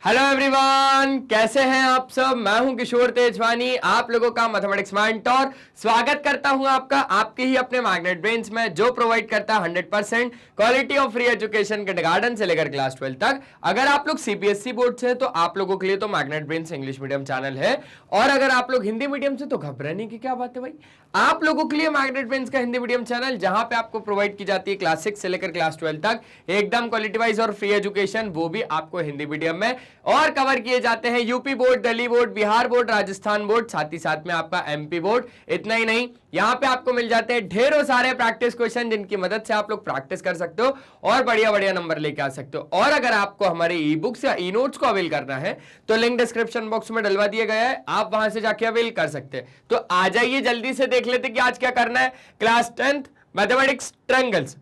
Hello everyone, कैसे हैं आप सब। मैं हूं किशोर तेजवानी, आप लोगों का मैथमेटिक्स मेंटर। स्वागत करता हूं आपका आपके ही अपने मैग्नेट ब्रेन्स में, जो प्रोवाइड करता है 100% quality of free education kindergarten से लेकर क्लास 12 तक। अगर आप लोग सीबीएसई बोर्ड से हैं तो आप लोगों के लिए तो magnet brains English medium channel है, और अगर आप लोग हिंदी मीडियम से तो घबराने की क्या बात है भाई, आप लोगों के लिए मैग्नेट ब्रेन्स का हिंदी मीडियम चैनल, जहां पे आपको प्रोवाइड की जाती है क्लास 6 से लेकर क्लास 12 तक एकदम क्वालिटी वाइज और फ्री एजुकेशन, वो भी आपको हिंदी मीडियम में। और कवर किए जाते हैं UP board, Delhi board, Bihar board, Rajasthan board, साथ ही साथ में आपका एमपी बोर्ड। इतना ही नहीं, यहां पे आपको मिल जाते हैं ढेरों सारे प्रैक्टिस क्वेश्चन, जिनकी मदद से आप लोग प्रैक्टिस कर सकते हो और बढ़िया बढ़िया नंबर लेके आ सकते हो। और अगर आपको हमारे ई बुक्स या ई नोट्स को अवेल करना है तो लिंक डिस्क्रिप्शन बॉक्स में डलवा दिया गया है, आप वहां से जाके अवेल कर सकते हैं। तो आ जाइए, जल्दी से देख लेते कि आज क्या करना है। क्लास 10th मैथमेटिक्स ट्रायंगल्स,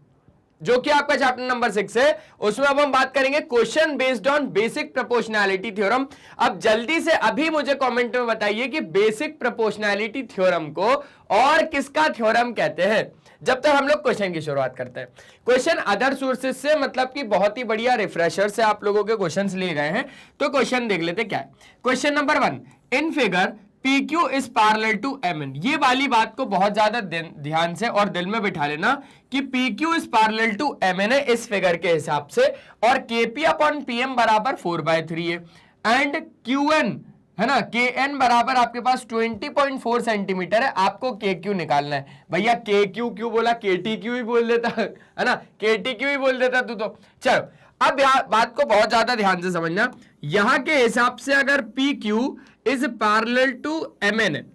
जो कि आपका चैप्टर नंबर 6 है, उसमें अब हम बात करेंगे question based on basic proportionality theorem. अब जल्दी से अभी मुझे कमेंट में बताइए कि बेसिक प्रोपोर्शनैलिटी थ्योरम को और किसका थ्योरम कहते हैं। जब तक हम लोग क्वेश्चन की शुरुआत करते हैं, क्वेश्चन अदर सोर्सेज से, मतलब कि बहुत ही बढ़िया रिफ्रेशर से आप लोगों के क्वेश्चंस लिए गए हैं। तो क्वेश्चन देख लेते क्या है। Question number 1, in figure PQ is parallel to MN। ये वाली बात को बहुत ज्यादा ध्यान से और दिल में बिठा लेना कि PQ is parallel to MN है इस फिगर के हिसाब से, और KP अपॉन PM बराबर 4/3 है, एंड QN है ना, KN बराबर आपके पास 20.4 सेंटीमीटर है। आपको KQ निकालना है। भैया KQ क्यों बोला, KTQ ही बोल देता है ना, KTQ ही बोल देता तू तो। चलो अब बात को बहुत ज्यादा ध्यान से समझना। यहां के हिसाब से अगर PQ is parallel to MN है,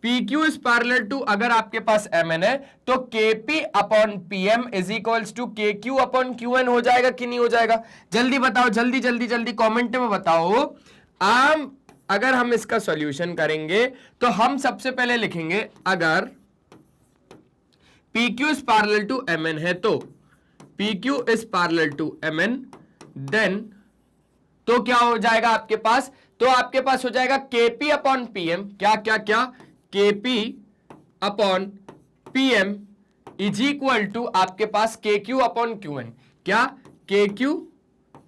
PQ इज पैरेलल टू, अगर आपके पास MN है तो KP upon PM is equals to KQ upon QN हो जाएगा कि नहीं हो जाएगा। जल्दी बताओ, जल्दी जल्दी जल्दी कमेंट में बताओ। अगर हम इसका सॉल्यूशन करेंगे तो हम सबसे पहले लिखेंगे, अगर PQ is parallel to MN है तो PQ is parallel to MN, then तो क्या हो जाएगा आपके पास, तो आपके पास हो जाएगा KP अपॉन PM, क्या क्या क्या, KP upon PM is equal to आपके पास KQ अपॉन QN, क्या KQ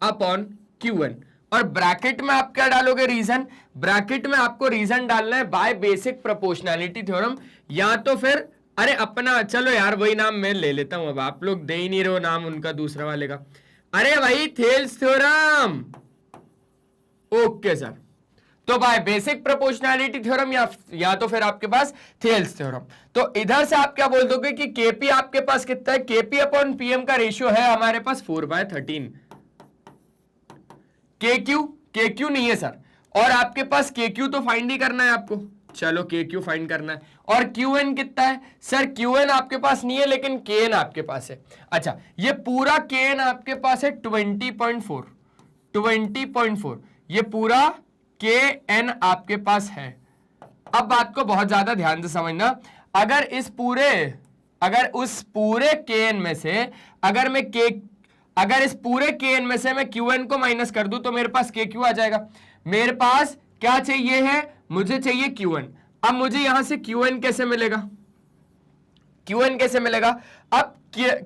अपॉन QN। और ब्रैकेट में आप क्या डालोगे, रीजन। ब्रैकेट में आपको रीजन डालना है बाय बेसिक प्रोपोर्शनैलिटी थ्योरम, या तो फिर अरे अपना, चलो यार वही नाम मैं ले लेता हूं, अब आप लोग दे ही नहीं रहे हो नाम उनका दूसरा वाले का। अरे भाई थेल्स थ्योरम, ओके सर। तो बाय बेसिक प्रोपोर्शनैलिटी थ्योरम या तो फिर आपके पास थेल्स थ्योरम। तो इधर से आप क्या बोल दोगे कि KP आपके पास कितना है, KP अपॉन PM का रेशियो है हमारे पास 4/13। KQ नहीं है सर, और आपके पास KQ तो फाइंड ही करना है आपको। चलो KQ फाइंड करना है, और QN कितना है सर, QN आपके पास नहीं है लेकिन KN आपके पास है। अच्छा, ये पूरा KN आपके पास है 20.4, ये पूरा KN आपके पास है। अब बात को बहुत ज्यादा ध्यान से समझना। अगर उस पूरे KN में से अगर इस पूरे KN में से मैं QN को माइनस कर दूं तो मेरे पास KQ आ जाएगा। मेरे पास क्या चाहिए है, मुझे चाहिए QN। अब मुझे यहां से QN कैसे मिलेगा, QN कैसे मिलेगा। अब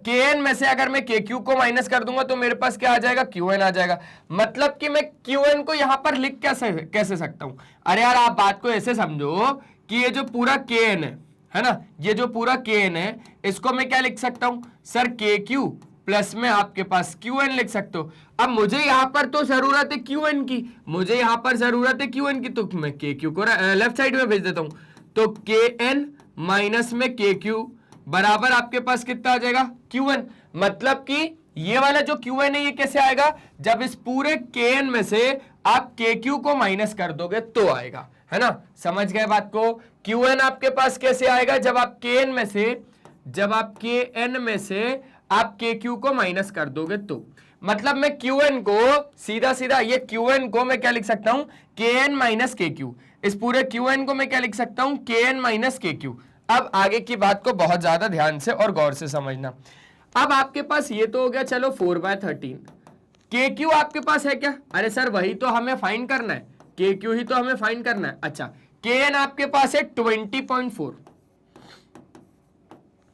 KN में से अगर मैं KQ को माइनस कर दूंगा तो मेरे पास क्या आ जाएगा, QN आ जाएगा। मतलब कि मैं QN को यहां पर लिख कैसे सकता हूं। अरे यार आप बात को ऐसे समझो कि ये जो पूरा KN है ना, ये जो पूरा KN है, इसको मैं क्या लिख सकता हूं सर, KQ प्लस में आपके पास QN लिख सकते हो। अब मुझे यहां पर तो जरूरत है QN की, तो मैं KQ को लेफ्ट साइड में भेज देता हूं। तो KN माइनस में KQ बराबर आपके पास कितना आ जाएगा, QN। मतलब कि ये वाला जो QN है ये कैसे आएगा, जब इस पूरे KN में से आप KQ को माइनस कर दोगे तो आएगा, है ना। समझ गए बात को। QN आपके पास कैसे आएगा, जब आप KN में से आप KQ को माइनस कर दोगे तो। मतलब मैं QN को सीधा सीधा, ये QN को मैं क्या लिख सकता हूं, KN माइनस KQ। इस पूरे QN को मैं क्या लिख सकता हूं, KN माइनस KQ। अब आगे की बात को बहुत ज्यादा ध्यान से और गौर से समझना। अब आपके पास ये तो हो गया, चलो 4/13। KQ आपके पास है क्या, अरे सर वही तो हमें फाइंड करना है, KQ ही तो हमें फाइंड करना है। अच्छा, KN आपके पास है 20.4,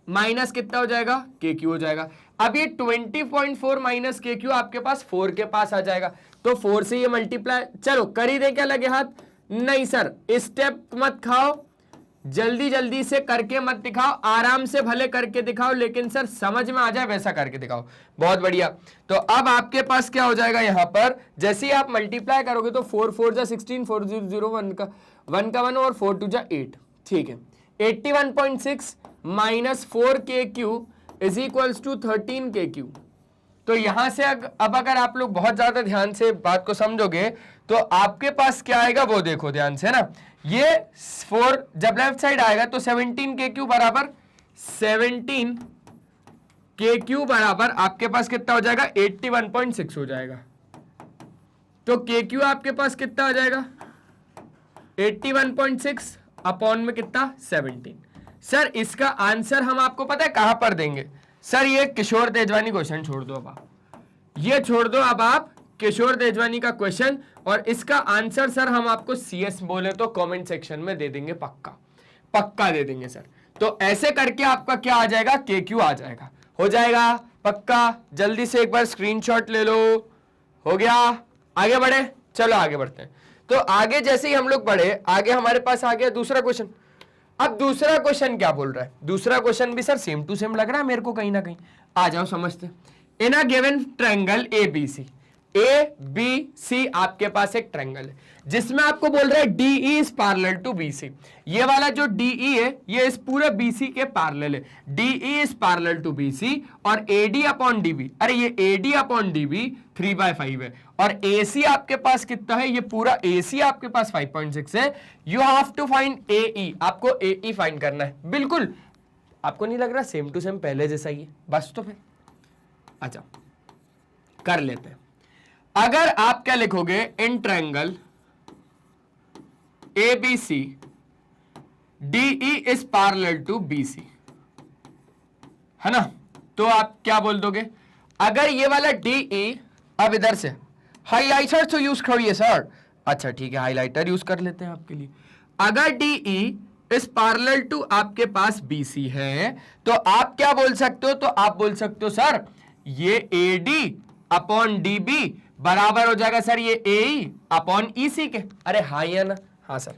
माइनस कितना हो जाएगा, KQ हो जाएगा। अब ये 20.4 माइनस KQ आपके पास 4 के पास आ जाएगा। तो 4 से ये मल्टीप्लाई, चलो कर ही दे क्या लगे हाथ? नहीं सर, स्टेप मत खाओ, जल्दी जल्दी से करके मत दिखाओ, आराम से भले करके दिखाओ, लेकिन सर समझ में आ जाए वैसा करके दिखाओ। बहुत बढ़िया। तो अब आपके पास क्या हो जाएगा यहां पर, जैसे ही आप मल्टीप्लाई करोगे तो 4 4 जा 16, 4 0 0, 1 का 1 और 4 2 जा 8, ठीक है। 81.6 minus 4KQ is equals to 13KQ। तो यहां से अब अगर आप लोग बहुत ज्यादा ध्यान से बात को समझोगे तो आपके पास क्या आएगा वो देखो ध्यान से ना, ये 4 जब लेफ्ट साइड आएगा तो 17KQ बराबर 17KQ बराबर आपके पास कितना हो जाएगा? 81.6 हो जाएगा। तो KQ आपके पास कितना आ जाएगा? 81.6 अपॉन में कितना? 17। सर इसका आंसर हम आपको पता है कहां पर देंगे? सर ये किशोर तेजवानी क्वेश्चन छोड़ दो, अब आप ये छोड़ दो, अब आप किशोर तेजवानी का क्वेश्चन, और इसका आंसर सर हम आपको CS बोले तो कमेंट सेक्शन में दे देंगे, पक्का पक्का दे देंगे सर। तो ऐसे करके आपका क्या आ जाएगा? KQ आ जाएगा, हो जाएगा पक्का। जल्दी से एक बार स्क्रीनशॉट ले लो। हो गया, आगे बढ़े, चलो आगे बढ़ते हैं। तो आगे जैसे ही हम लोग बढ़े, आगे हमारे पास आ गया दूसरा क्वेश्चन। अब दूसरा क्वेश्चन क्या बोल रहा है? दूसरा क्वेश्चन भी सर सेम टू सेम लग रहा है मेरे को कहीं ना कहीं। आ जाओ समझते। इन अ गिवन ट्रायंगल ABC आपके पास एक ट्रायंगल है जिसमें आपको बोल रहा है DE is parallel to BC। ये वाला जो DE है ये इस पूरे BC के पैरेलल है। DE is parallel to BC और AD अपॉन DB, अरे ये AD अपॉन DB 3/5 है, और AC आपके पास कितना है? ये पूरा AC आपके पास 5.6 है। You have to find AE, आपको AE फाइंड करना है। बिल्कुल आपको नहीं लग रहा सेम टू सेम पहले जैसा ही है? बस तो फिर अच्छा कर लेते हैं। अगर आप क्या लिखोगे? In triangle ABC DE is parallel to BC, है ना? तो आप क्या बोल दोगे? अगर ये वाला DE, अब इधर से हाइलाइटर तो यूज करिए सर। अच्छा ठीक है, हाइलाइटर यूज कर लेते हैं आपके लिए। अगर DE इस पैरेलल टू आपके पास BC है तो आप क्या बोल सकते हो? तो आप बोल सकते हो सर ये AD अपॉन DB बराबर हो जाएगा सर ये AE अपॉन EC के। अरे हाँ या ना? हाँ सर।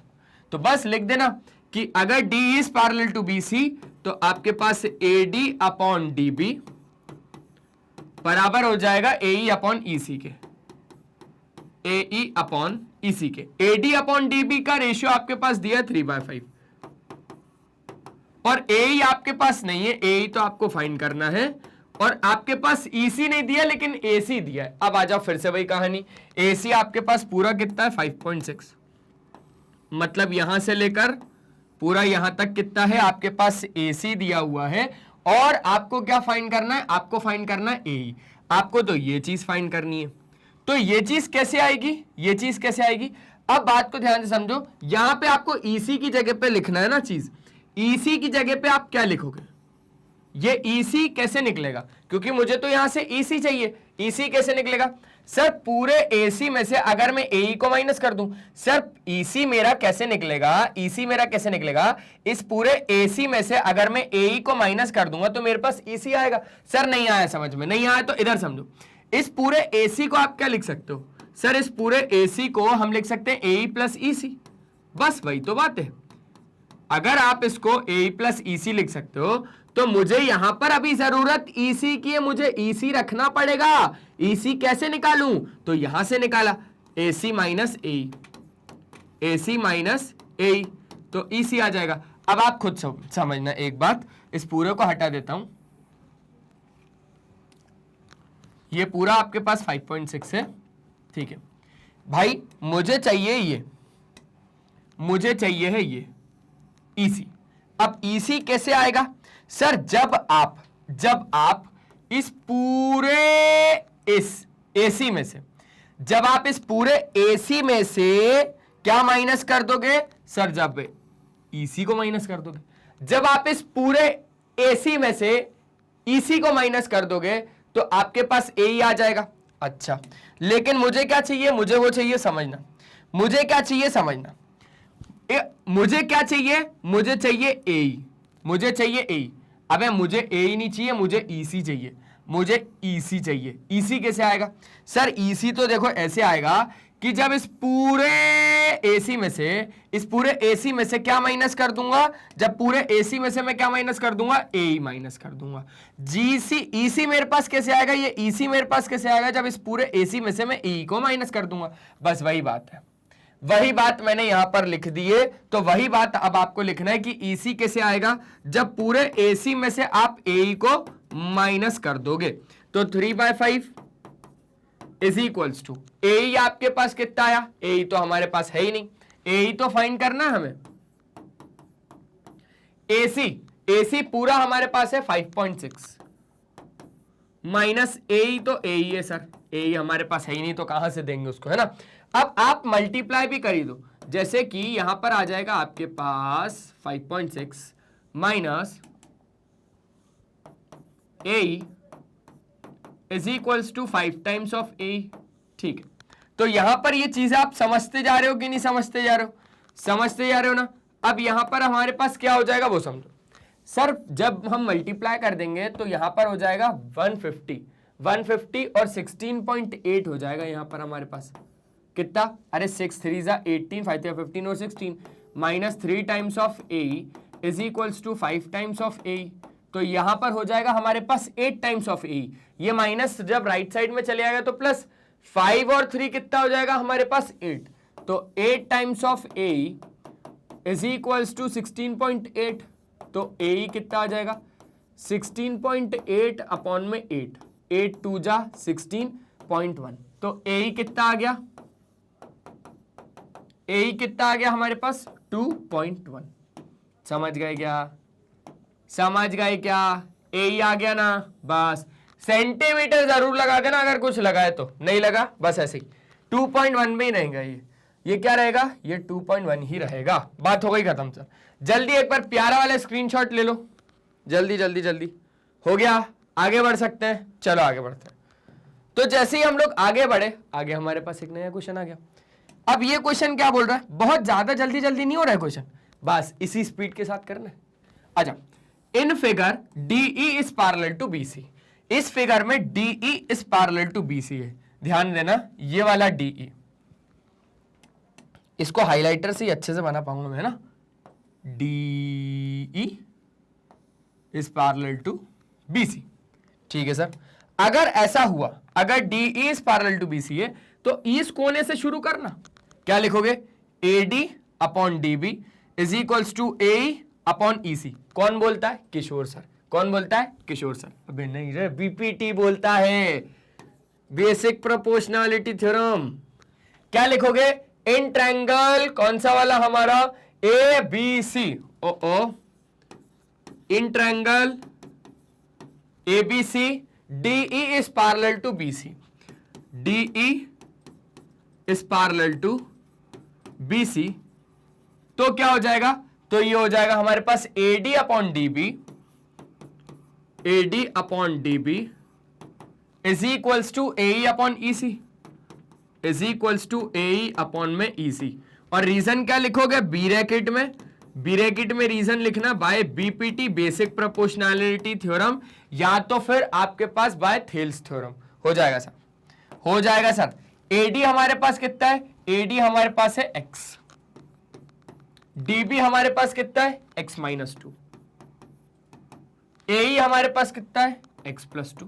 तो बस लिख देना कि अगर DE is parallel to BC तो आपके पास AD अपॉन DB बराबर हो जाएगा AE अपॉन EC के। AE अपॉन EC के। AD अपॉन DB का रेशियो आपके पास दिया 3/5 और AE आपके पास नहीं है। AE तो आपको फाइंड करना है, और आपके पास EC नहीं दिया लेकिन AC दिया है। अब आ जाओ फिर से वही कहानी। AC आपके पास पूरा कितना है? 5.6, मतलब यहां से लेकर पूरा यहां तक कितना है? आपके पास AC दिया हुआ है, और आपको क्या फाइंड करना है? आपको फाइंड करना है AE। आपको तो ये चीज फाइंड करनी है। तो ये चीज कैसे आएगी? ये चीज कैसे आएगी? अब बात को ध्यान से समझो। यहां पे आपको EC की जगह पे लिखना है ना चीज। EC की जगह पे आप क्या लिखोगे? ये EC कैसे निकलेगा? क्योंकि मुझे तो यहां से EC चाहिए। EC कैसे निकलेगा? सर पूरे AC में से अगर मैं AE को माइनस कर दूं, सर EC मेरा कैसे निकलेगा? EC मेरा कैसे निकलेगा? इस पूरे AC में से अगर मैं AE को माइनस कर दूंगा तो मेरे पास EC आएगा। सर नहीं आया समझ में? नहीं आया तो इधर समझो। इस पूरे AC को आप क्या लिख सकते हो? सर इस पूरे AC को हम लिख सकते हैं AE प्लस EC। बस वही तो बात है। अगर आप इसको AE प्लस EC लिख सकते हो तो मुझे यहां पर अभी जरूरत EC की है, मुझे EC रखना पड़ेगा। EC कैसे निकालूं? तो यहां से निकाला AC minus AE, AC minus AE, तो EC आ जाएगा। अब आप खुद समझना एक बात, इस पूरे को हटा देता हूं। ये पूरा आपके पास 5.6 है, ठीक है भाई। मुझे चाहिए ये, मुझे चाहिए है ये EC। अब EC कैसे आएगा? सर जब आप इस पूरे इस AC में से, जब आप इस पूरे AC में से क्या माइनस कर दोगे? सर जब EC को माइनस कर दोगे। जब आप इस पूरे AC में से EC को माइनस कर दोगे तो आपके पास AE आ जाएगा। अच्छा लेकिन मुझे क्या चाहिए? मुझे वो चाहिए समझना। मुझे क्या चाहिए समझना? मुझे क्या चाहिए? मुझे चाहिए AE, मुझे चाहिए AE। अबे मुझे AE नहीं चाहिए, मुझे EC चाहिए। मुझे ईसी चाहिए। ईसी कैसे आएगा सर? ईसी तो देखो ऐसे आएगा कि जब इस पूरे एसी में से क्या माइनस कर दूंगा, जब पूरे एसी में से मैं क्या माइनस कर दूंगा, ए माइनस कर दूंगा। जीसी ईसी मेरे पास कैसे आएगा, ये ईसी मेरे पास कैसे आएगा, जब इस पूरे एसी में से मैं ए को माइनस कर दूंगा। बस वही बात है, वही बात मैंने यहां पर लिख दी है। तो वही बात अब आपको लिखना है कि ईसी कैसे आएगा, जब पूरे एसी में से आप ए को माइनस कर दोगे। तो 3/5 इज इक्वल्स टू ए आपके पास कितना आया, ए तो हमारे पास है ही नहीं, ए तो फाइंड करना है हमें। एसी पूरा हमारे पास है 5.6 माइनस ए, तो ए है सर, ए हमारे पास है ही नहीं तो कहां से देंगे उसको, है ना। अब आप मल्टीप्लाई भी कर दो, जैसे कि यहां पर आ जाएगा आपके पास 5.6 minus a is equals to 5 times of a. ठीक है, तो यहां पर ये चीजें आप समझते जा रहे हो कि नहीं समझते जा रहे हो? समझते जा रहे हो ना। अब यहां पर हमारे पास क्या हो जाएगा वो समझो सर। जब हम मल्टीप्लाई कर देंगे तो यहां पर हो जाएगा 150 और 16.8 हो जाएगा यहां पर हमारे पास कितना, अरे 6 3 जा 18, 5 3 15 और 16 minus 3 times of a is equals to 5 times of a. तो यहां पर हो जाएगा हमारे पास 8 टाइम्स ऑफ ए। ये माइनस जब राइट साइड में चले आएगा तो प्लस 5 और 3 कितना हो जाएगा हमारे पास 8। तो 8 times of a is equals to 16.8। तो ए कितना आ जाएगा 16.8 अपॉन में 8, 8 2 जा 16.1। तो ए कितना आ गया, ए कितना आ गया हमारे पास 2.1। समझ गए क्या, समझ गए क्या? ए आ गया ना। बस सेंटीमीटर जरूर लगा देना अगर कुछ लगाए तो, नहीं लगा बस ऐसे ही 2.1 में ही रहेगा। ये क्या रहेगा, ये 2.1 ही रहेगा। बात हो गई खत्म सर। जल्दी एक बार प्यारा वाला स्क्रीनशॉट ले लो, जल्दी जल्दी जल्दी। हो गया, आगे बढ़ सकते हैं, चलो आगे बढ़ते हैं। तो जैसे ही हम लोग आगे बढ़े, आगे हमारे पास एक नया क्वेश्चन आ गया। अब ये क्वेश्चन क्या बोल रहा है, बहुत ज्यादा जल्दी जल्दी नहीं हो रहा है क्वेश्चन, बस इसी स्पीड के साथ करना है। अच्छा, in figure DE is parallel to BC। इस फिगर में DE is parallel to BC है, ध्यान देना ये वाला DE, इसको हाइलाइटर से अच्छे से बना पाऊंगा मैं ना। DE is parallel to BC, ठीक है सर। अगर ऐसा हुआ, अगर DE is parallel to BC है तो इस कोने से शुरू करना, क्या लिखोगे, AD upon DB is equals to AE upon EC। कौन बोलता है, किशोर सर। कौन बोलता है, किशोर सर। अबे नहीं रे, BPT बोलता है, बेसिक प्रोपोर्शनैलिटी थ्योरम। क्या लिखोगे, इन ट्रायंगल कौन सा वाला हमारा, ABC। Oh in triangle ABC DE is parallel to BC, DE is parallel to BC। तो क्या हो जाएगा, तो ये हो जाएगा हमारे पास AD upon DB, AD upon DB is equals to AE upon EC, is equals to AE upon में EC। और रीजन क्या लिखोगे, ब्रैकेट में, ब्रैकेट में रीजन लिखना by BPT basic proportionality theorem, या तो फिर आपके पास बाय थेल्स थ्योरम। हो जाएगा सर, हो जाएगा सर। AD हमारे पास कितना है, AD हमारे पास है x, DB हमारे पास कितना है x माइनस 2, AE हमारे पास कितना है x प्लस 2,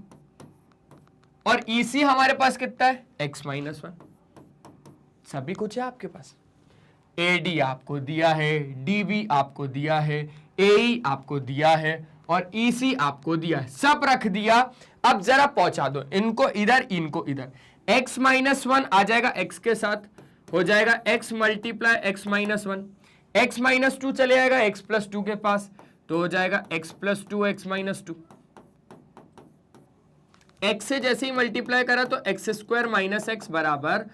और EC हमारे पास कितना है x माइनस 1। सभी कुछ है आपके पास। AD आपको दिया है, DB आपको दिया है, AE आपको दिया है और EC आपको दिया है, सब रख दिया। अब जरा पहुंचा दो इनको इधर, इनको इधर। x माइनस 1 आ जाएगा x के साथ, हो जाएगा x multiply x minus 1, x minus 2 चले आएगा x प्लस 2 के पास, तो हो जाएगा x plus 2 x minus 2। x से जैसे ही मल्टीप्लाई करा तो एक्स स्क्वायर माइनस एक्स बराबर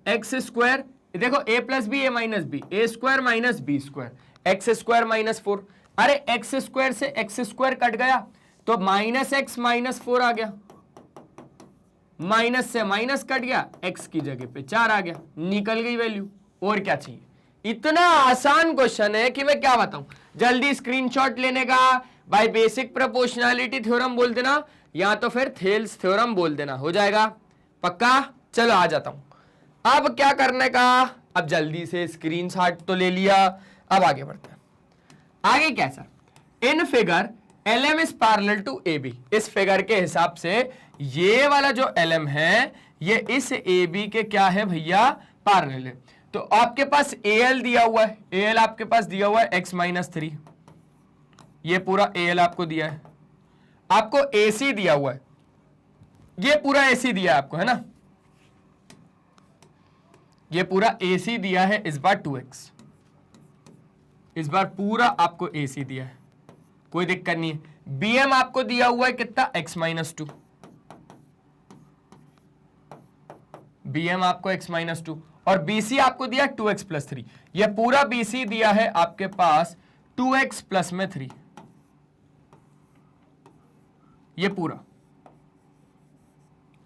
एक्स स्क्वायर, देखो a plus b a minus b, a square minus b square, x square minus 4। अरे एक्स स्क्वायर से एक्स स्क्वायर कट गया तो माइनस एक्स माइनस 4 आ गया, माइनस से माइनस कट गया, x की जगह पे 4 आ गया, निकल गई वैल्यू। और क्या चाहिए, इतना आसान क्वेश्चन है कि मैं क्या बताऊं। जल्दी स्क्रीनशॉट लेने का, बाय बेसिक प्रोपोर्शनैलिटी थ्योरम बोल देना, या तो फिर थेल्स थ्योरम बोल देना, हो जाएगा पक्का। चलो आ जाता हूं। अब क्या करने का, अब जल्दी से स्क्रीनशॉट तो ले लिया, अब आगे बढ़ते हैं। आगे क्या sir, in figure LM is parallel to AB। इस फिगर के हिसाब से ये वाला जो LM है ये इस AB के क्या है भैया, पैरेलल है। तो आपके पास AL दिया हुआ है, AL आपके पास दिया हुआ है x-3, ये पूरा AL आपको दिया है। आपको AC दिया हुआ है, ये पूरा AC दिया है आपको, है ना, ये पूरा AC दिया है, इस बार 2x, इस बार पूरा आपको AC दिया है, कोई दिक्कत नहीं है। BM आपको दिया हुआ है कितना, x-2, BM आपको x-2, और BC आपको दिया 2x+3, यह पूरा BC दिया है आपके पास 2x+3, ये पूरा।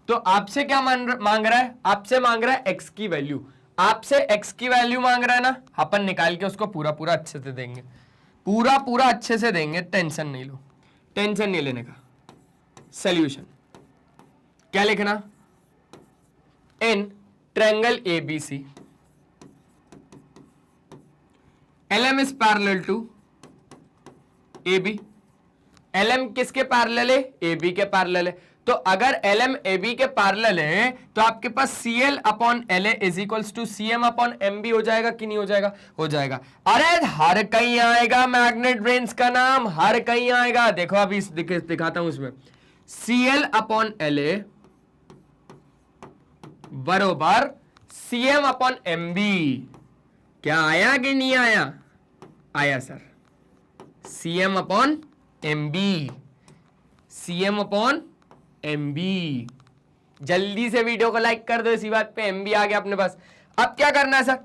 तो आपसे क्या मांग रहा है, आपसे मांग रहा है x की वैल्यू, आपसे x की वैल्यू मांग रहा है ना, अपन निकाल के उसको पूरा पूरा अच्छे से देंगे, पूरा पूरा अच्छे से देंगे, टेंशन नहीं लो, टेंशन नहीं लेने का। सॉल्यूशन क्या लिखना, in triangle ABC LM is parallel to AB। LM किसके पैरेलल है, AB के पैरेलल है। तो अगर LM AB के पैरेलल है तो आपके पास CL upon LA is equals to CM upon MB हो जाएगा कि नहीं हो जाएगा, हो जाएगा। अरे हर कहीं आएगा मैग्नेट ब्रेन्स का नाम, हर कहीं आएगा। देखो अभी दिखाता हूं इसमें, CL अपॉन LA बरोबर CM अपॉन MB। क्या आया कि नहीं आया, आया sir, CM upon MB, CM upon MB। जल्दी से वीडियो को लाइक कर दो, इसी बात पे MB आ गया अपने पास। अब क्या करना है सर,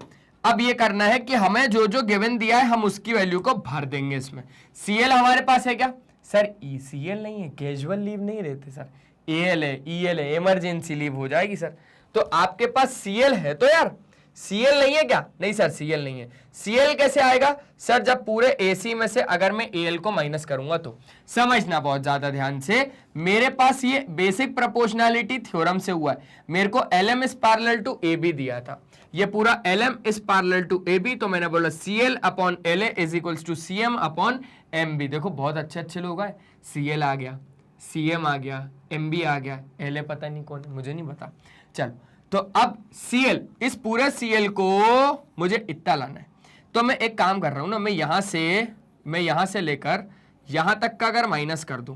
अब ये करना है कि हमें जो जो गिवन दिया है हम उसकी वैल्यू को भर देंगे इसमें। CL हमारे पास है क्या सर, ECL नहीं है, कैजुअल लीव नहीं रहते सर, AL है, EL है, इमरजेंसी लीव हो जाएगी सर। तो आपके पास CL है तो यार, CL नहीं है क्या, नहीं सर CL नहीं है। CL कैसे आएगा सर, जब पूरे AC में से अगर मैं AL को माइनस करूंगा तो। समझना बहुत ज्यादा ध्यान से, मेरे पास ये बेसिक प्रोपोर्शनैलिटी थ्योरम से हुआ है। मेरे को LM is parallel to AB दिया था, ये पूरा LM is parallel to AB, तो मैंने बोला CL upon LA is equals to CM upon MB। देखो बहुत अच्छे अच्छे लोग आए, CL आ गया, CM आ गया, MB आ गया, LA पता नहीं कौन है, मुझे नहीं पता। चलो तो अब CL, इस पूरे CL को मुझे इतना लाना है। तो मैं एक काम कर रहा हूं ना, मैं यहां से लेकर यहां तक का अगर माइनस कर दूं,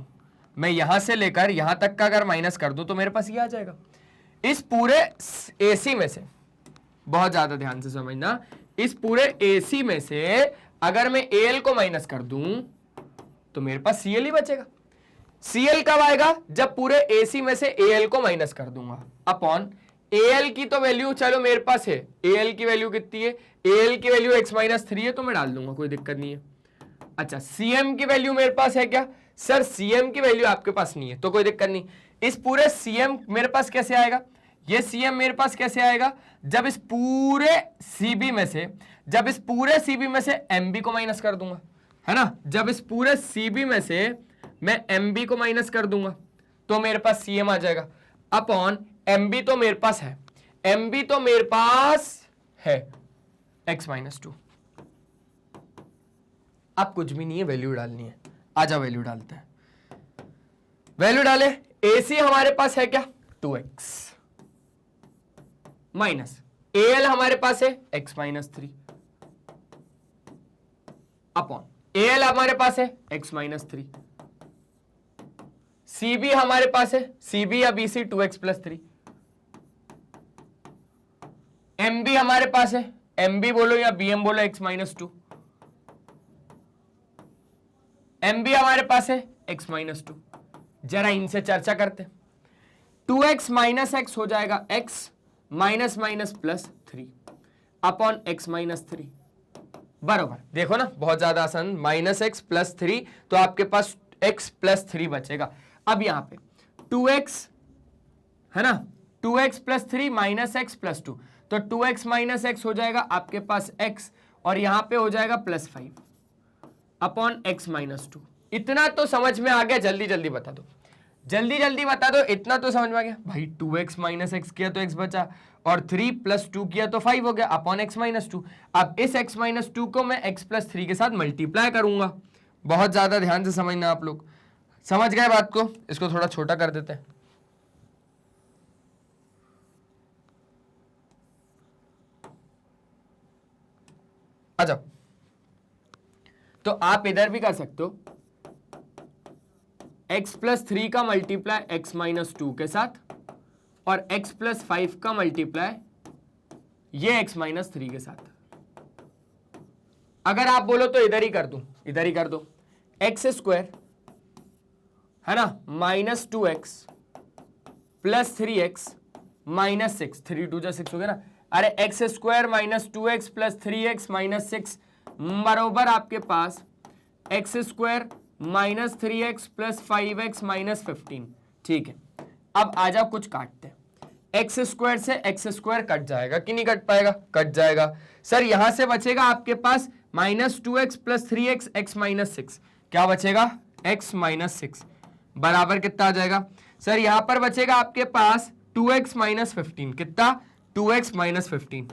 मैं यहां से लेकर यहां तक का अगर माइनस कर दूं तो मेरे पास ये आ जाएगा। इस पूरे AC में से, बहुत ज्यादा ध्यान से समझना, इस पूरे AC में से अगर मैं AL को माइनस कर दूं तो मेरे पास CL ही बचेगा। CL कब आएगा, जब पूरे AC में से AL को माइनस कर दूंगा, अपॉन AL की तो वैल्यू चलो मेरे पास है, AL की वैल्यू कितनी है, AL की वैल्यू x-3 है तो मैं डाल दूंगा, कोई दिक्कत नहीं है। अच्छा CM की वैल्यू मेरे पास है क्या सर, CM की वैल्यू आपके पास नहीं है तो कोई दिक्कत नहीं। इस पूरे CM मेरे पास कैसे आएगा, ये CM मेरे पास कैसे आएगा, जब इस पूरे CB में से MB को माइनस कर दूंगा, है ना, जब इस पूरे CB में से मैं MB को माइनस कर दूंगा तो मेरे पास CM आ जाएगा, अपॉन MB तो मेरे पास है, MB तो मेरे पास है x-2। अब कुछ भी नहीं है, वैल्यू डालनी है, आजा वैल्यू डालते हैं। वैल्यू डाले, AC हमारे पास है क्या 2x, माइनस AL हमारे पास है x-3, अपॉन AL हमारे पास है x-3, CB हमारे पास है, CB या BC 2x+3, MB हमारे पास है, MB बोलो या BM बोलो x-2, MB हमारे पास है x-2। जरा इनसे चर्चा करते, 2x माइनस एक्स हो जाएगा x minus minus plus 3 upon x-3 बरोबर। देखो ना बहुत ज्यादा आसान, -x+3 तो आपके पास x+3 बचेगा। अब यहां पे 2x है ना, 2x+3 -x+2, तो 2x माइनस एक्स हो जाएगा आपके पास x, और यहां पे हो जाएगा +5 अपॉन x-2। इतना तो समझ में आ गया, जल्दी जल्दी बता दो। जल्दी जल्दी बता दो, इतना तो समझ में आ गया भाई। 2x माइनस एक्स किया तो x बचा, और 3 प्लस 2 किया तो 5 हो गया अपॉन x माइनस 2। अब इस x माइनस 2 को मैं x प्लस 3 के साथ मल्टीप्लाई करूंगा। बहुत ज्यादा ध्यान से समझना आप लोग। समझ गए बात को? इसको थोड़ा छोटा कर देते हैं। आ जाओ। तो आप इधर भी कर सकते हो, x प्लस 3 का मल्टीप्लाई x माइनस 2 के साथ, और x प्लस 5 का मल्टीप्लाई ये x माइनस 3 के साथ। अगर आप बोलो तो इधर ही कर दूं, इधर ही कर दो। एक्स स्क्वायर है ना minus 2x plus 3x minus 6, 3 2 जा 6 हो गया ना। अरे x square minus 2x plus 3x minus 6 बराबर आपके पास x square minus 3x plus 5x minus 15। ठीक है, अब आ जाओ कुछ काटते हैं। एक्स स्क्वायर से एक्स स्क्वायर कट जाएगा कि नहीं कट पाएगा? कट जाएगा। सर यहां से बचेगा आपके पास minus 2x plus 3x x minus 6। क्या बचेगा? x माइनस 6 बराबर कितना आ जाएगा? सर यहां पर बचेगा आपके पास 2x माइनस 15। कितना? 2x minus 15।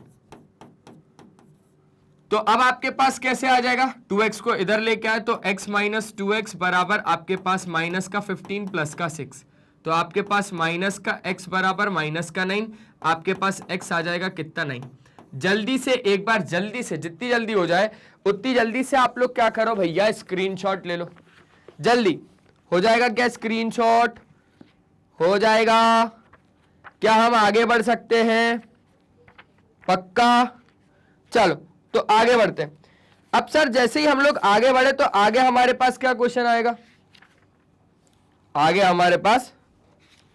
तो अब आपके पास कैसे आ जाएगा? 2x को इधर लेके आए तो x माइनस 2x बराबर आपके पास माइनस का 15 प्लस का 6। तो आपके पास माइनस का x बराबर माइनस का 9। आपके पास x आ जाएगा कितना? 9। जल्दी से एक बार, जल्दी से, जितनी जल्दी हो जाए उतनी जल्दी से आप लोग क्या करो भैया, स्क्रीनशॉट ले लो। जल्दी हो जाएगा क्या? स्क्रीनशॉट हो जाएगा क्या? हम आगे बढ़ सकते हैं? पक्का? चलो तो आगे बढ़ते हैं। अब सर जैसे ही हम लोग आगे बढ़े तो आगे हमारे पास क्या क्वेश्चन आएगा? आगे हमारे पास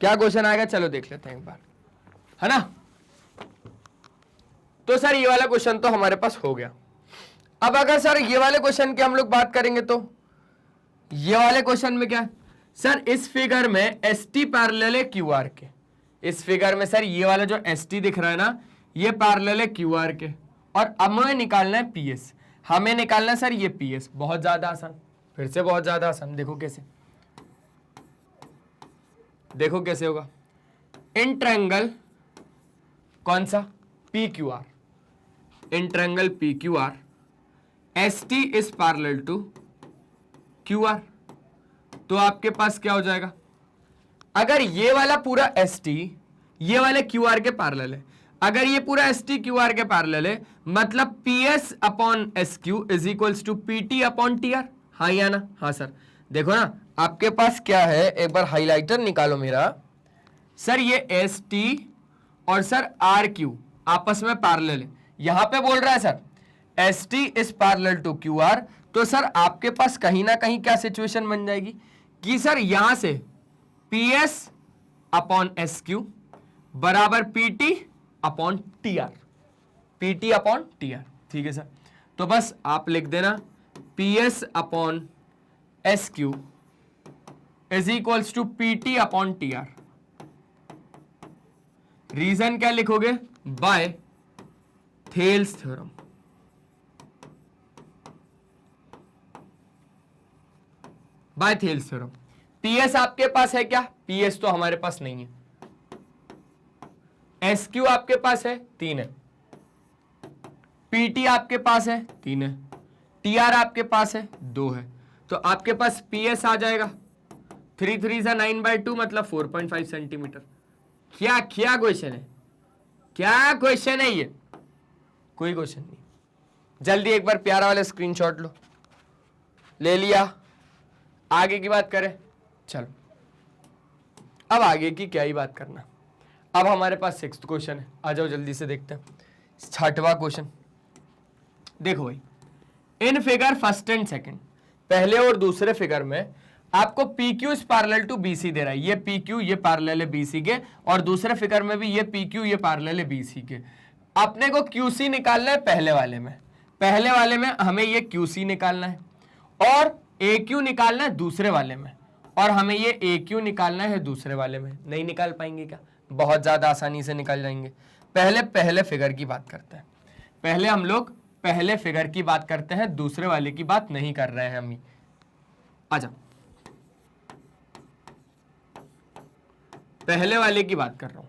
क्या क्वेश्चन आएगा? चलो देख लेते हैं एक बार, है ना। तो सर ये वाला क्वेश्चन तो हमारे पास हो गया। अब अगर सर ये वाले क्वेश्चन की हम लोग बात करेंगे तो ये वाले क्वेश्चन में क्या है? सर इस फिगर में एस टी पैरेलल है क्यू आर के। इस फिगर में सर ये वाला जो एस टी दिख रहा है ना, ये पैरेलल है क्यू आर के, और अब हमें निकालना है पी एस। हमें निकालना है सर ये पी एस। बहुत ज्यादा आसान, फिर से बहुत ज्यादा आसान। देखो कैसे, देखो कैसे होगा। इन ट्रायंगल कौन सा? P Q R. In triangle P Q R S T is parallel to Q R. तो आपके पास क्या हो जाएगा? अगर ये वाला पूरा एस टी ये वाले क्यू आर के पैरेलल है, अगर ये पूरा एस टी क्यू आर के पैरेलल है, मतलब P S upon S Q is equals to P T upon T R. हाँ या ना? हाँ सर। देखो ना आपके पास क्या है, एक बार हाइलाइटर निकालो मेरा। सर ये एस टी और सर आर क्यू आपस में पैरेलल है। यहां पे बोल रहा है sir S T is parallel to Q R. तो सर आपके पास कहीं ना कहीं क्या सिचुएशन बन जाएगी कि सर यहां से P S upon S Q बराबर P T upon T R. P T upon T R. ठीक है सर। तो बस आप लिख देना P S upon S Q is equals to P T upon T R. Reason क्या लिखोगे? By Thales theorem. By Thales theorem. PS आपके पास है क्या? पीएस तो हमारे पास नहीं है। एस क्यू आपके पास है 3 है। पीटी आपके पास है 3 है। टीआर आपके पास है 2 है। तो आपके पास पीएस आ जाएगा 3 3 सा 9/2 मतलब 4.5 सेंटीमीटर। क्या क्या क्वेश्चन है? क्या क्वेश्चन है ये? कोई क्वेश्चन नहीं। जल्दी एक बार प्यारा वाला स्क्रीनशॉट लो। ले लिया? आगे की बात करें। चलो अब आगे की क्या ही बात करना। अब हमारे पास 6th क्वेश्चन है। आ जाओ जल्दी से देखते हैं 6वां क्वेश्चन। देखो भाई, in figure first and second, पहले और दूसरे फिगर में आपको P Q is parallel to B C दे रहा है। ये पी क्यू ये पैरेलल है बी सी के, और दूसरे फिगर में भी ये पी क्यू ये पैरेलल है बी सी के। अपने को क्यू सी निकालना है पहले वाले में। पहले वाले में हमें ये क्यू सी निकालना है, और ए क्यू निकालना है दूसरे वाले में, और हमें ये ए क्यू निकालना है दूसरे वाले में। नहीं निकाल पाएंगे क्या? बहुत ज्यादा आसानी से निकाल जाएंगे। पहले फिगर की बात करते हैं। पहले हम लोग पहले फिगर की बात करते हैं, दूसरे वाले की बात नहीं कर रहे हैं हम। आ जाओ पहले वाले की बात कर रहा हूं।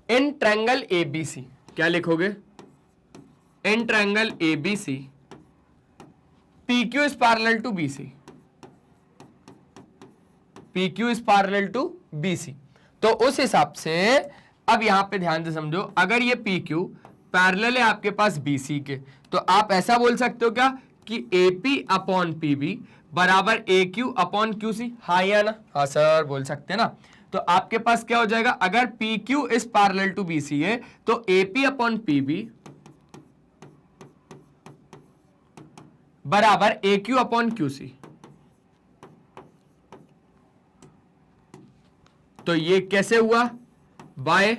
इन ट्रायंगल एबीसी क्या लिखोगे? In triangle ABC PQ is parallel to BC, PQ is parallel to BC। तो उस हिसाब से अब यहां पे ध्यान से समझो, अगर ये PQ पैरेलल है आपके पास BC के, तो आप ऐसा बोल सकते हो क्या कि AP अपॉन PB बराबर AQ अपॉन QC। हाँ या ना? हाँ सर बोल सकते हैं ना। तो आपके पास क्या हो जाएगा, अगर PQ is parallel to BC है तो AP अपॉन PB बराबर AQ अपॉन QC। तो ये कैसे हुआ? बाय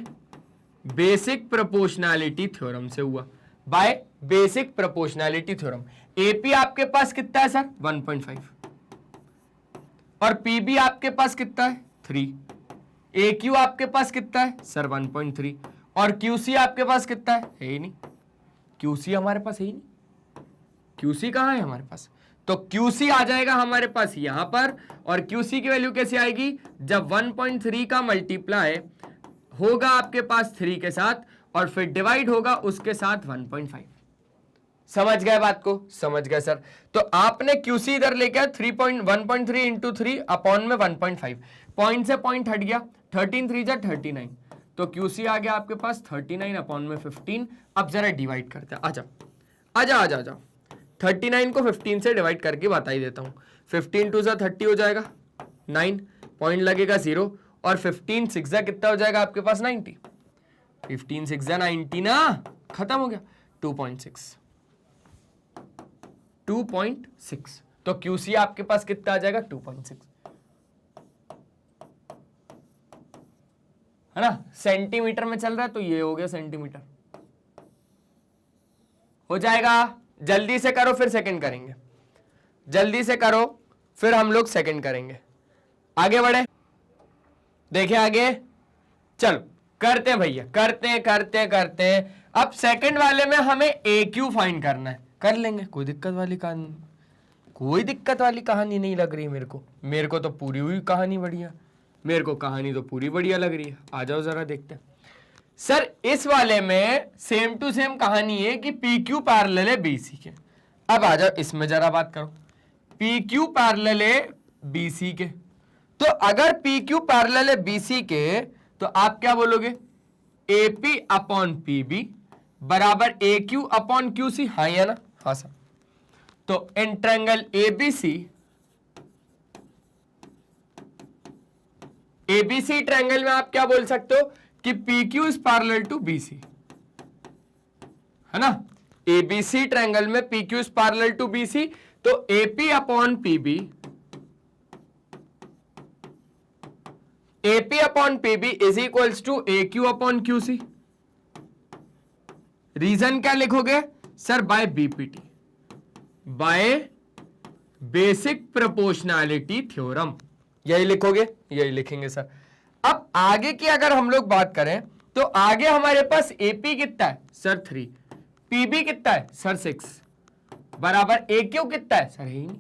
बेसिक प्रोपोर्शनैलिटी थ्योरम से हुआ, by basic proportionality theorem. AP आपके पास कितना है सर? 1.5 और PB आपके पास कितना है? 3। AQ आपके पास कितना है सर? 1.3 और QC आपके पास कितना है ही नहीं। QC हमारे पास है ही नहीं। QC कहां है हमारे पास? तो QC आ जाएगा हमारे पास यहां पर, और QC की वैल्यू कैसे आएगी? जब 1.3 का मल्टीप्लाई होगा आपके पास 3 के साथ और फिर डिवाइड होगा उसके साथ 1.5। समझ गए बात को? समझ गए सर। तो आपने QC इधर लेके 1.3 इंटू 3 अपॉन में 1.5, पॉइंट से पॉइंट हट गया, 13 3 जा 39, तो QC आ गया आपके पास 39 अपॉन में 15। अब जरा डिवाइड करते हैं, आजा 39 को 15 से डिवाइड करके बता ही देता हूं। 15 2 जा 30 हो जाएगा, 9 पॉइंट लगेगा 0, और 15 6 जा कितना हो जाएगा आपके पास? 90। 15 6 जा 90 ना, खत्म हो गया। 2.6। तो QC आपके पास कितना आ जाएगा? 2.6, है ना? सेंटीमीटर में चल रहा है तो ये हो गया सेंटीमीटर। हो जाएगा? जल्दी से करो फिर सेकंड करेंगे, जल्दी से करो फिर हम लोग सेकंड करेंगे। आगे बढ़े, देखिए आगे, चलो करते हैं भैया, करते हैं। अब सेकंड वाले में हमें AQ फाइंड करना है, कर लेंगे, कोई दिक्कत वाली कहानी नहीं लग रही मेरे को तो पूरी हुई कहानी बढ़िया, मेरे को कहानी तो पूरी बढ़िया लग रही है। आ जाओ जरा देखते हैं। सर इस वाले में सेम टू सेम कहानी है कि PQ पैरेलल है BC के। अब आ जाओ इसमें जरा बात करो, PQ पैरेलल है BC के, तो अगर PQ पैरेलल है BC के तो आप क्या बोलोगे? AP अपॉन PB बराबर AQ अपॉन QC। हाँ या ना? हाँ सर। तो इन ट्रायंगल ABC ट्रायंगल में आप क्या बोल सकते हो कि PQ is parallel to BC, है ना? ABC ट्रायंगल में PQ is parallel to BC, तो AP upon PB is equals to AQ upon QC। Reason क्या लिखोगे sir? By BPT, by basic proportionality theorem, यही लिखोगे, यही लिखेंगे सर। अब आगे की अगर हम लोग बात करें तो आगे हमारे पास AP कितना है सर? 3, PB कितना है सर? 6 बराबर AQ कितना है सर? ही नहीं,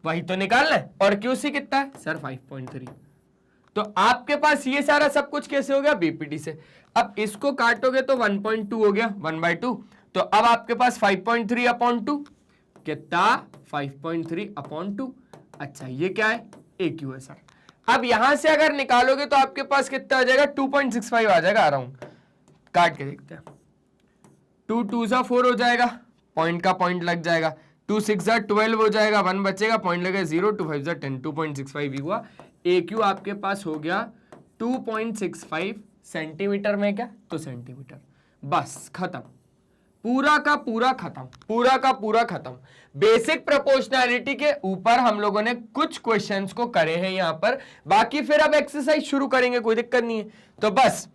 वही तो निकालना है। और QC कितना है सर? 5.3। तो आपके पास ये सारा सब कुछ कैसे हो गया? BPT से। अब इसको काटोगे तो 1.2 हो गया, 1/2। तो अब आपके पास 5.3 अपॉन 2 कितना? 5.3 अपॉन 2। अच्छा ये क्या है? AQ है सर। अब यहां से अगर निकालोगे तो आपके पास कितना आ जाएगा? 2.65 आ जाएगा अराउंड। काट के देखते हैं। 2 2 जा 4 हो जाएगा, पॉइंट का पॉइंट लग जाएगा। 2 6 जा 12 हो जाएगा, 1 बचेगा, पॉइंट लगेगा 0। 2 5 जा 10, 2.65 भी हुआ। AQ आपके पास हो गया 2.65 सेंटीमीटर में, क्या तो सेंटीमीटर। बस खत्म, पूरा का पूरा खत्म। बेसिक प्रोपोर्शनैलिटी के ऊपर हम लोगों ने कुछ क्वेश्चंस को करे हैं यहां पर, बाकी फिर अब एक्सरसाइज शुरू करेंगे, कोई दिक्कत नहीं है। तो बस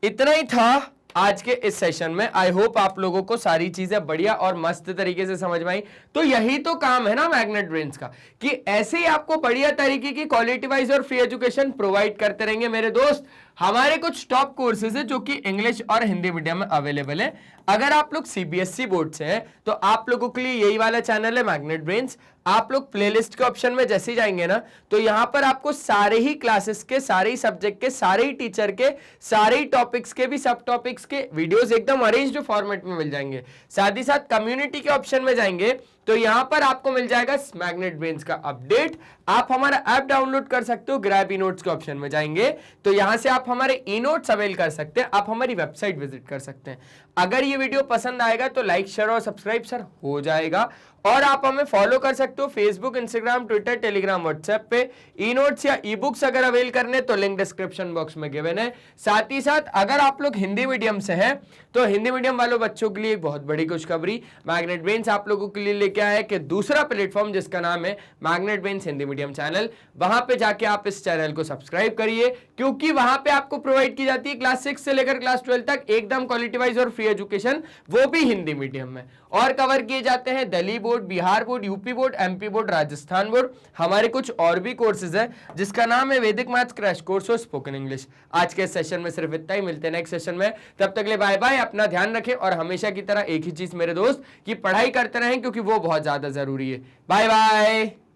इतना ही था आज के इस सेशन में। आई होप आप लोगों को सारी चीजें बढ़िया और मस्त तरीके से समझ में आई। तो यही तो काम है ना मैग्नेट ब्रेन्स का, कि ऐसे ही आपको बढ़िया तरीके की क्वालिटी वाइज और फ्री एजुकेशन प्रोवाइड करते रहेंगे मेरे दोस्त। हमारे कुछ टॉप कोर्सेज है जो कि इंग्लिश और हिंदी मीडियम में अवेलेबल है। अगर आप लोग सीबीएसई बोर्ड से हैं तो आप लोगों के लिए यही वाला चैनल है मैग्नेट ब्रेन्स। आप लोग प्लेलिस्ट के ऑप्शन में जैसे ही जाएंगे ना तो यहां पर आपको सारे ही क्लासेस के, सारे ही सब्जेक्ट के, सारे ही टीचर के, सारे ही टॉपिक्स के भी सब टॉपिक्स के वीडियोस एकदम अरेंज्ड फॉर्मेट में मिल जाएंगे। साथ ही साथ कम्युनिटी के ऑप्शन में जाएंगे तो यहां पर आपको मिल जाएगा मैग्नेट ब्रेन्स का अपडेट। आप हमारा ऐप डाउनलोड कर सकते हो। ग्रैब ई नोट्स के ऑप्शन में जाएंगे तो यहां से आप हमारे ई नोट्स अवेल कर सकते हैं। आप हमारी वेबसाइट विजिट कर सकते हैं। अगर ये वीडियो पसंद आएगा तो लाइक शेयर और सब्सक्राइब सर हो जाएगा। और आप हमें फॉलो कर सकते हो Facebook, Instagram, Twitter, Telegram, WhatsApp पे। ई नोट्स या ई बुक्स अगर अवेल करने तो लिंक डिस्क्रिप्शन बॉक्स में गिवन है। साथ ही साथ अगर आप लोग हिंदी मीडियम से हैं तो हिंदी मीडियम वालों बच्चों के लिए एक बहुत बड़ी खुशखबरी, मैग्नेट ब्रेन्स आप लोगों के लिए लेके आया है कि दूसरा प्लेटफॉर्म जिसका नाम है magnet brains Hindi medium channel, वहां पे जाके आप इस चैनल को सब्सक्राइब करिए, क्योंकि वहां पे आपको प्रोवाइड की जाती है क्लास 6 से लेकर क्लास 12 तक एकदम क्वालिटी वाइज और फ्री एजुकेशन, वो भी हिंदी मीडियम में। और कवर किए जाते हैं Delhi board, Bihar board, UP board, MP board, Rajasthan board. हमारे कुछ और भी कोर्सेज है जिसका नाम है वैदिक मैथ्स क्रैश कोर्स और स्पोकन इंग्लिश। आज के सेशन में सिर्फ इतना ही, मिलते हैं नेक्स्ट सेशन में। तब तक ले बाय बाय, अपना ध्यान रखें और हमेशा की तरह एक ही चीज मेरे दोस्त की पढ़ाई करते रहें, क्योंकि वो बहुत ज्यादा जरूरी है। Bye bye.